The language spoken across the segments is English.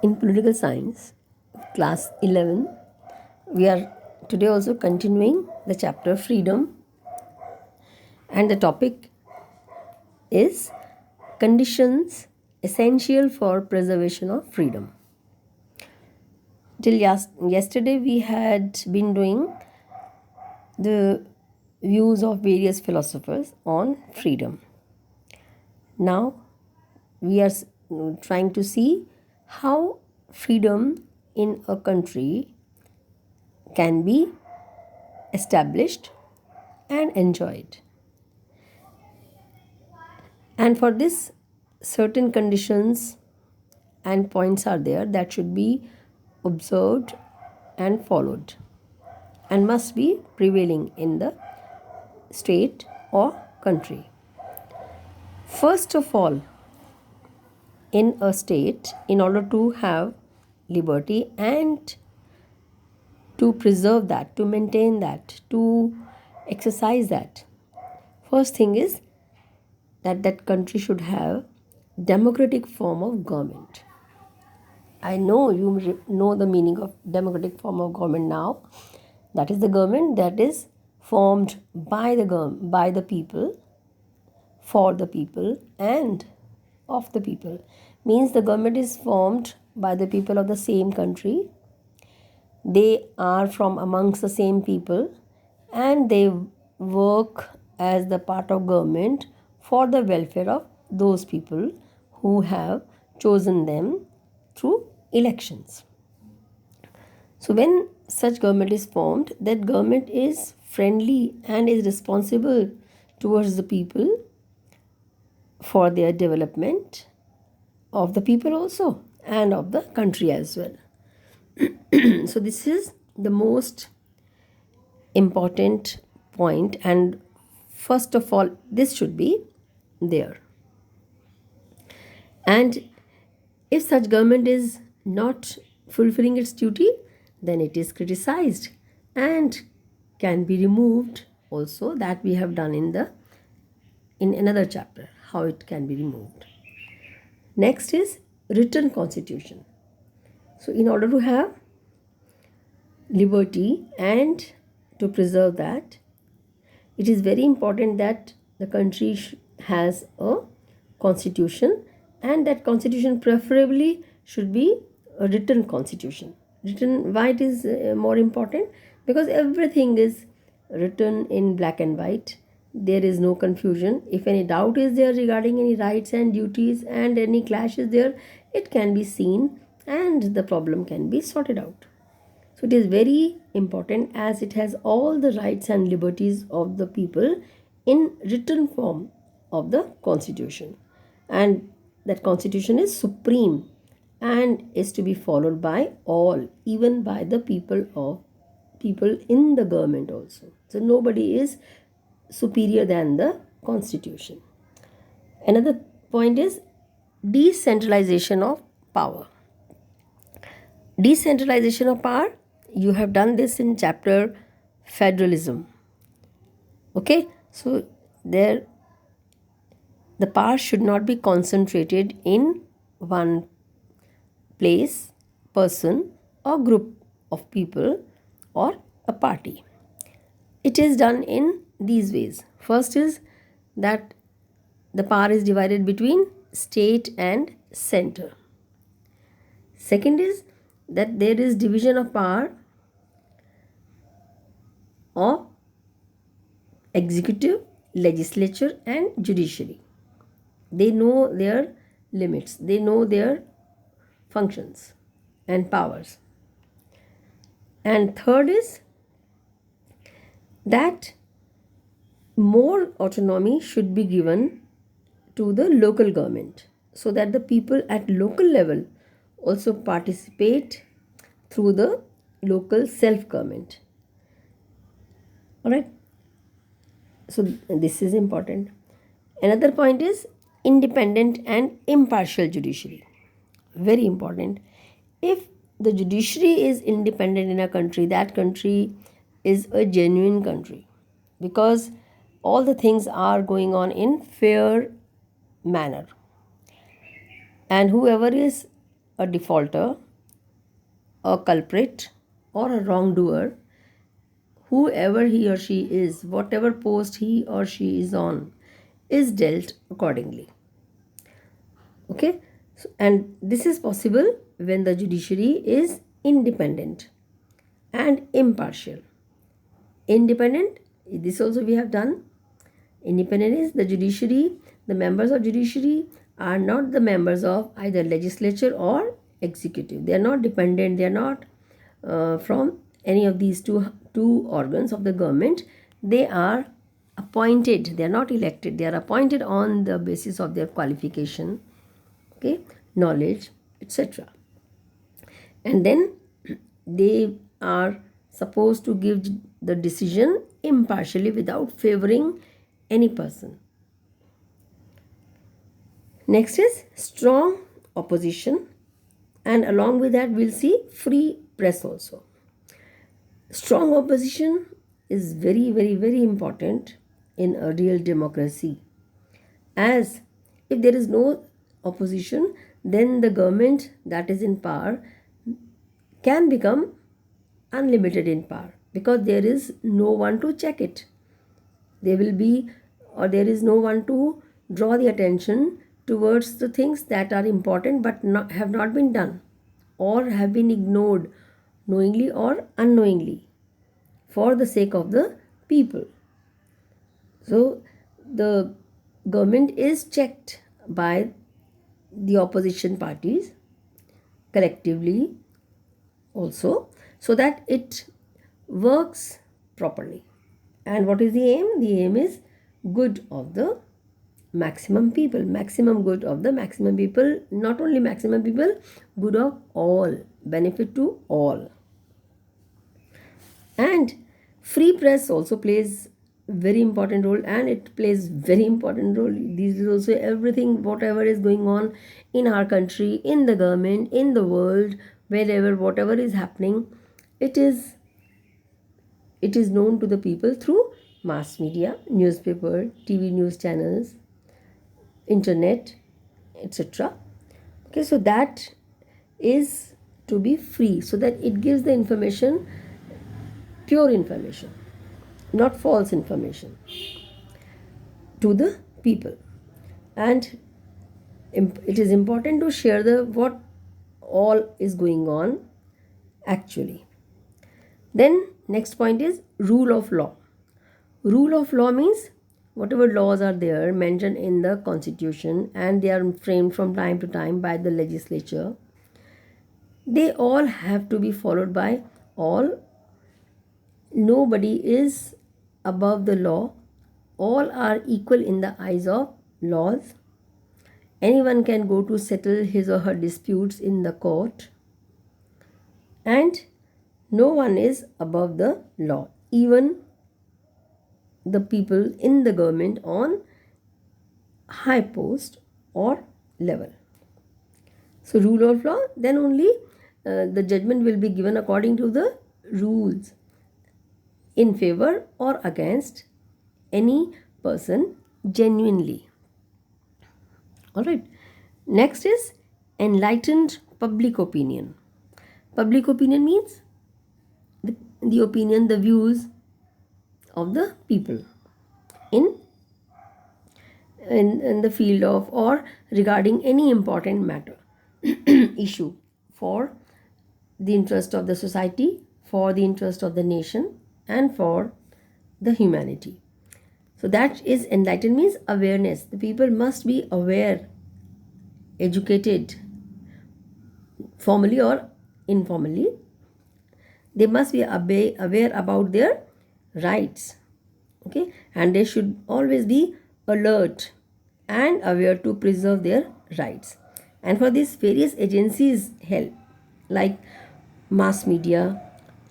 In political science, class 11, we are today also continuing the chapter freedom, and the topic is conditions essential for preservation of freedom. Till yesterday, we had been doing the views of various philosophers on freedom. Now, we are trying to see how freedom in a country can be established and enjoyed. And for this, certain conditions and points are there that should be observed and followed and must be prevailing in the state or country. First of all, in a state, in order to have liberty and to preserve that, to maintain that, to exercise that, first thing is that that country should have democratic form of government. I know you know the meaning of democratic form of government now. That is the government that is formed by the people, for the people, and of the people. Means the government is formed by the people of the same country. They are from amongst the same people, and they work as the part of government for the welfare of those people who have chosen them through elections. So when such government is formed, that government is friendly and is responsible towards the people for their development of the people also and of the country as well. So this is the most important point, and first of all this should be there. And if such government is not fulfilling its duty, then it is criticized and can be removed also. That we have done in another chapter, how it can be removed. Next is written constitution. So in order to have liberty and to preserve that, it is very important that the country has a constitution, and that constitution preferably should be a written constitution. Written, why it is more important? Because everything is written in black and white. There is no confusion. If any doubt is there regarding any rights and duties and any clash is there, it can be seen and the problem can be sorted out. So it is very important, as it has all the rights and liberties of the people in written form of the constitution, and that constitution is supreme and is to be followed by all, even by the people in the government also. So nobody is superior than the constitution. Another point is decentralization of power. Decentralization of power, you have done this in chapter federalism. Okay, so there the power should not be concentrated in one place, person, or group of people, or a party. It is done in these ways. First is that the power is divided between state and center. Second is that there is division of power of executive, legislature, and judiciary. They know their limits, they know their functions and powers. And third is that more autonomy should be given to the local government, so that the people at local level also participate through the local self government. All right, so this is important. Another point is independent and impartial judiciary. Very important. If the judiciary is independent in a country, that country is a genuine country, because all the things are going on in fair manner, and whoever is a defaulter, a culprit, or a wrongdoer, whoever he or she is, whatever post he or she is on, is dealt accordingly. Okay, and this is possible when the judiciary is independent and impartial. Independent, this also we have done. Independent is the judiciary, the members of judiciary are not the members of either legislature or executive. They are not dependent, they are not from any of these two organs of the government. They are appointed, they are not elected, they are appointed on the basis of their qualification, okay, knowledge, etc. And then they are supposed to give the decision impartially without favoring any person. Next is strong opposition, and along with that we'll see free press also. Strong opposition is very, very, very important in a real democracy, as if there is no opposition, then the government that is in power can become unlimited in power, because there is no one to check it. There will be, or there is no one to draw the attention towards the things that are important but have not been done or have been ignored knowingly or unknowingly for the sake of the people. So the government is checked by the opposition parties collectively also, so that it works properly. And what is the aim? The aim is good of the maximum people, maximum good of the maximum people, not only maximum people, good of all, benefit to all. And free press also plays very important role, and it plays very important role. This is also everything, whatever is going on in our country, in the government, in the world, wherever, whatever is happening, it is known to the people through mass media, newspaper, TV news channels, internet, etc. Okay, so that is to be free, so that it gives the information, pure information, not false information, to the people. And it is important to share the what all is going on actually. Then next point is rule of law. Rule of law means whatever laws are there mentioned in the constitution, and they are framed from time to time by the legislature, they all have to be followed by all. Nobody is above the law. All are equal in the eyes of laws. Anyone can go to settle his or her disputes in the court, and no one is above the law, even the people in the government on high post or level. So rule of law, then only the judgment will be given according to the rules, in favor or against any person genuinely. All right. Next is enlightened public opinion. Public opinion means the opinion, the views of the people in the field of or regarding any important matter issue, for the interest of the society, for the interest of the nation, and for the humanity. So that is enlightened, means awareness. The people must be aware, educated, formally or informally. They must be aware about their rights, okay, and they should always be alert and aware to preserve their rights. And for this, various agencies help, like mass media,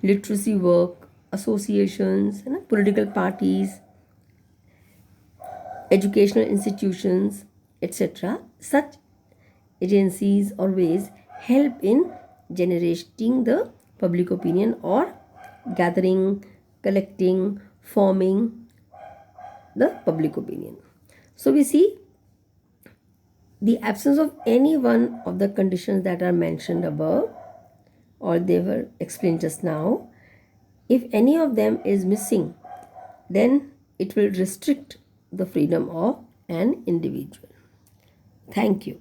literacy work, associations, political parties, educational institutions, etc. Such agencies always help in generating the public opinion, or gathering, collecting, forming the public opinion. So we see the absence of any one of the conditions that are mentioned above or they were explained just now, if any of them is missing, then it will restrict the freedom of an individual. Thank you.